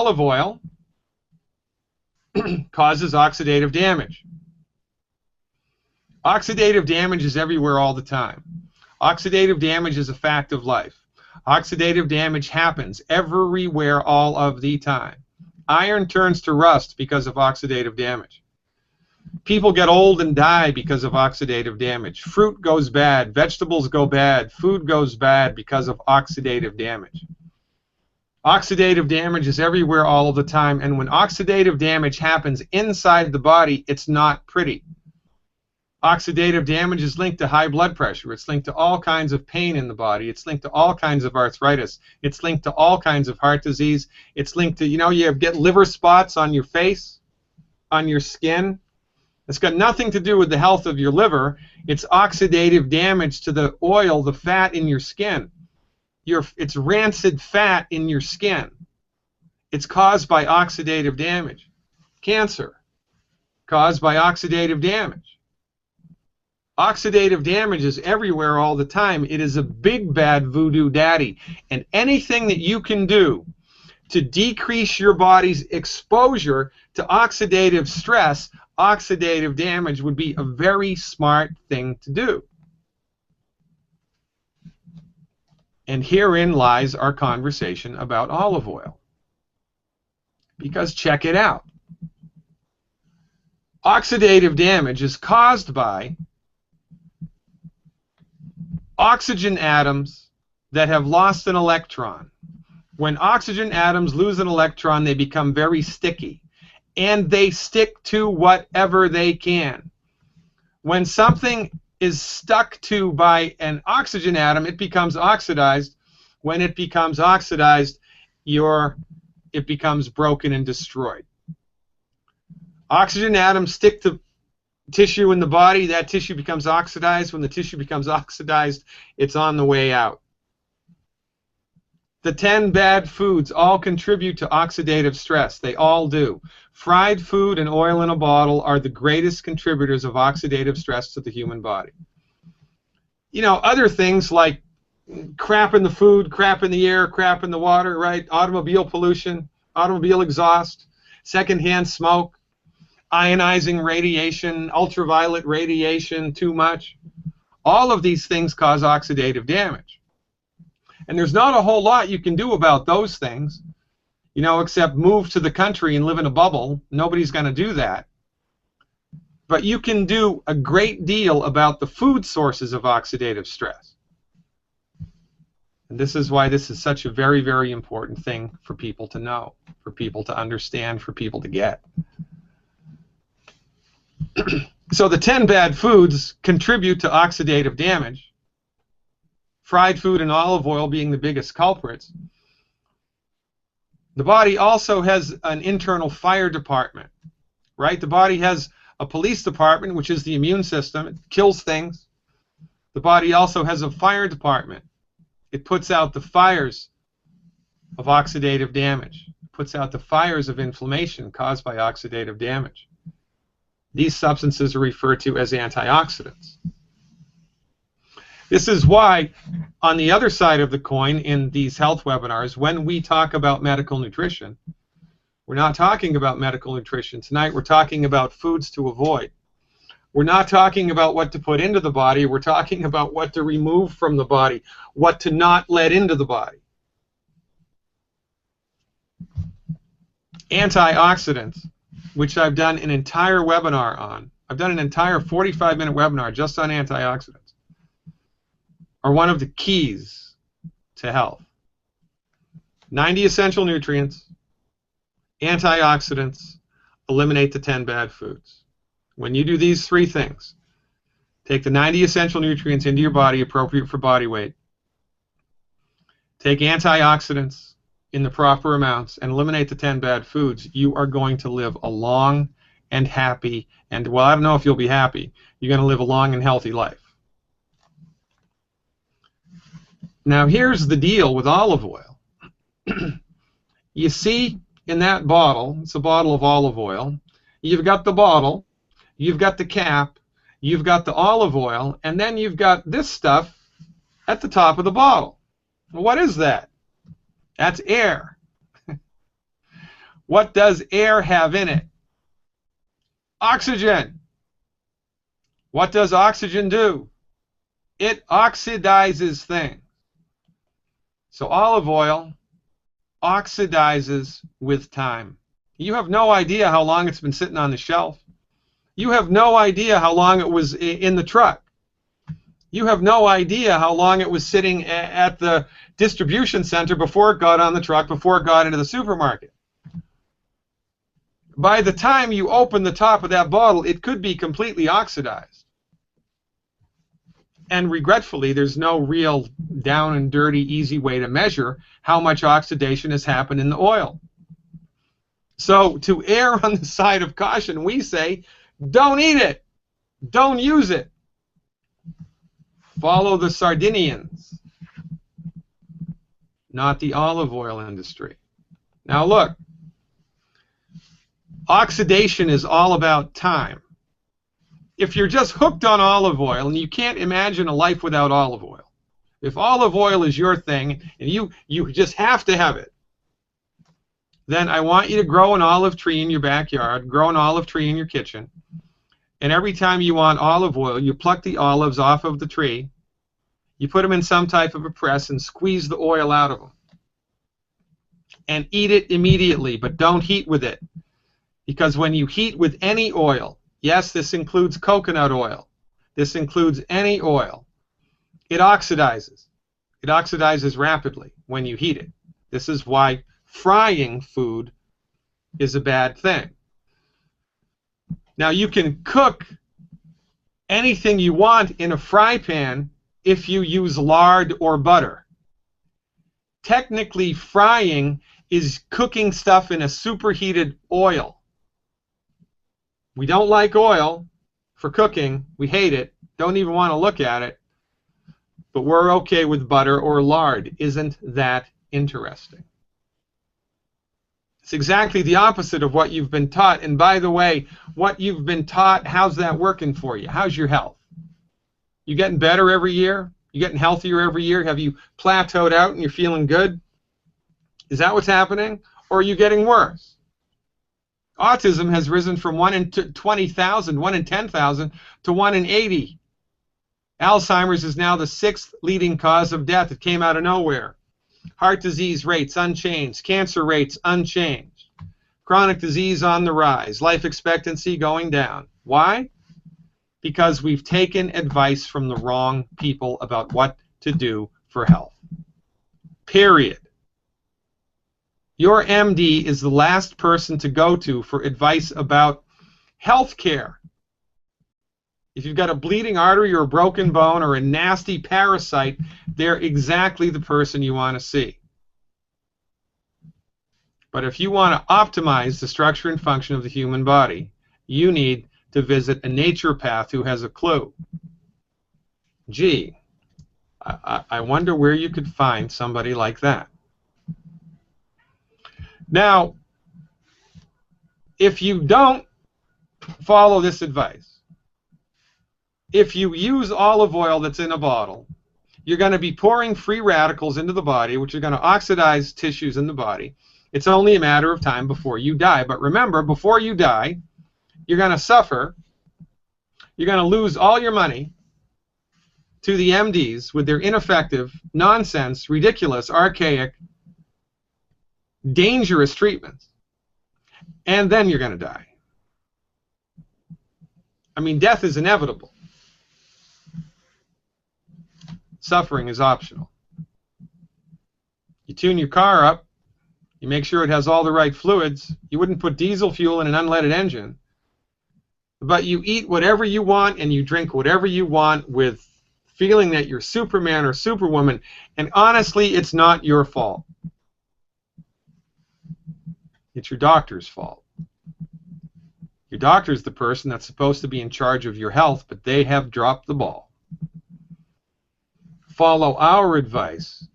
olive oil causes oxidative damage. Oxidative damage is everywhere all the time. Oxidative damage is a fact of life. Oxidative damage happens everywhere all of the time. Iron turns to rust because of oxidative damage. People get old and die because of oxidative damage. Fruit goes bad, vegetables go bad, food goes bad because of oxidative damage. Oxidative damage is everywhere all of the time, and when oxidative damage happens inside the body, it's not pretty. Oxidative damage is linked to high blood pressure. It's linked to all kinds of pain in the body. It's linked to all kinds of arthritis. It's linked to all kinds of heart disease. It's linked to, you get liver spots on your face, on your skin. It's got nothing to do with the health of your liver. It's oxidative damage to the oil, the fat in your skin. It's rancid fat in your skin. It's caused by oxidative damage. Cancer, caused by oxidative damage. Oxidative damage is everywhere all the time. It is a big bad voodoo daddy. And anything that you can do to decrease your body's exposure to oxidative stress, oxidative damage, would be a very smart thing to do. And herein lies our conversation about olive oil. Because check it out. Oxidative damage is caused by oxygen atoms that have lost an electron. When oxygen atoms lose an electron, they become very sticky, and they stick to whatever they can. When something is stuck to by an oxygen atom, it becomes oxidized. When it becomes oxidized, it becomes broken and destroyed. Oxygen atoms stick to tissue in the body. That tissue becomes oxidized. When the tissue becomes oxidized, it's on the way out. The 10 bad foods all contribute to oxidative stress. They all do. Fried food and oil in a bottle are the greatest contributors of oxidative stress to the human body. Other things like crap in the food, crap in the air, crap in the water, right? Automobile pollution, automobile exhaust, secondhand smoke, ionizing radiation, ultraviolet radiation, too much. All of these things cause oxidative damage. And there's not a whole lot you can do about those things, except move to the country and live in a bubble. Nobody's going to do that. But you can do a great deal about the food sources of oxidative stress. And this is why this is such a very, very important thing for people to know, for people to understand, for people to get. So the 10 bad foods contribute to oxidative damage. Fried food and olive oil being the biggest culprits. The body also has an internal fire department, right? The body has a police department, which is the immune system. It kills things. The body also has a fire department. It puts out the fires of oxidative damage. It puts out the fires of inflammation caused by oxidative damage. These substances are referred to as antioxidants. This is why, on the other side of the coin in these health webinars, when we talk about medical nutrition, we're not talking about medical nutrition. Tonight we're talking about foods to avoid. We're not talking about what to put into the body. We're talking about what to remove from the body, what to not let into the body. Antioxidants, which I've done an entire webinar on. I've done an entire 45-minute webinar just on antioxidants, are one of the keys to health. 90 essential nutrients, antioxidants, eliminate the 10 bad foods. When you do these three things, take the 90 essential nutrients into your body appropriate for body weight, take antioxidants in the proper amounts, and eliminate the 10 bad foods, you are going to live a long and happy, and well, I don't know if you'll be happy, you're going to live a long and healthy life. Now here's the deal with olive oil. You see in that bottle, it's a bottle of olive oil, you've got the bottle, you've got the cap, you've got the olive oil, and then you've got this stuff at the top of the bottle. Well, what is that? That's air. What does air have in it? Oxygen. What does oxygen do? It oxidizes things. So olive oil oxidizes with time. You have no idea how long it's been sitting on the shelf. You have no idea how long it was in the truck. You have no idea how long it was sitting at the distribution center before it got on the truck, before it got into the supermarket. By the time you open the top of that bottle, it could be completely oxidized. And regretfully, there's no real down and dirty, easy way to measure how much oxidation has happened in the oil. So to err on the side of caution, we say, don't eat it. Don't use it. Follow the Sardinians, not the olive oil industry. Now look, oxidation is all about time. If you're just hooked on olive oil, and you can't imagine a life without olive oil, if olive oil is your thing and you just have to have it, then I want you to grow an olive tree in your backyard, grow an olive tree in your kitchen, and every time you want olive oil, you pluck the olives off of the tree, you put them in some type of a press and squeeze the oil out of them. And eat it immediately, but don't heat with it. Because when you heat with any oil, yes, this includes coconut oil, this includes any oil, it oxidizes. It oxidizes rapidly when you heat it. This is why frying food is a bad thing. Now you can cook anything you want in a fry pan if you use lard or butter. Technically, frying is cooking stuff in a superheated oil. We don't like oil for cooking. We hate it. Don't even want to look at it. But we're okay with butter or lard. Isn't that interesting? It's exactly the opposite of what you've been taught. And by the way, what you've been taught, how's that working for you? How's your health? You getting better every year? You getting healthier every year? Have you plateaued out and you're feeling good? Is that what's happening? Or are you getting worse? Autism has risen from 1 in 20,000, 1 in 10,000, to 1 in 80. Alzheimer's is now the 6th leading cause of death. It came out of nowhere. Heart disease rates unchanged. Cancer rates unchanged. Chronic disease on the rise. Life expectancy going down. Why? Because we've taken advice from the wrong people about what to do for health. Period. Your MD is the last person to go to for advice about health care. If you've got a bleeding artery or a broken bone or a nasty parasite, they're exactly the person you want to see. But if you want to optimize the structure and function of the human body, you need to visit a naturopath who has a clue. Gee, I wonder where you could find somebody like that. Now, if you don't follow this advice, if you use olive oil that's in a bottle, you're going to be pouring free radicals into the body, which are going to oxidize tissues in the body. It's only a matter of time before you die. But remember, before you die, you're going to suffer. You're going to lose all your money to the MDs with their ineffective, nonsense, ridiculous, archaic, dangerous treatments. And then you're going to die. I mean, death is inevitable. Suffering is optional. You tune your car up, you make sure it has all the right fluids. You wouldn't put diesel fuel in an unleaded engine. But you eat whatever you want and you drink whatever you want with feeling that you're Superman or Superwoman. And honestly, it's not your fault. It's your doctor's fault. Your doctor's the person that's supposed to be in charge of your health, but they have dropped the ball. Follow our advice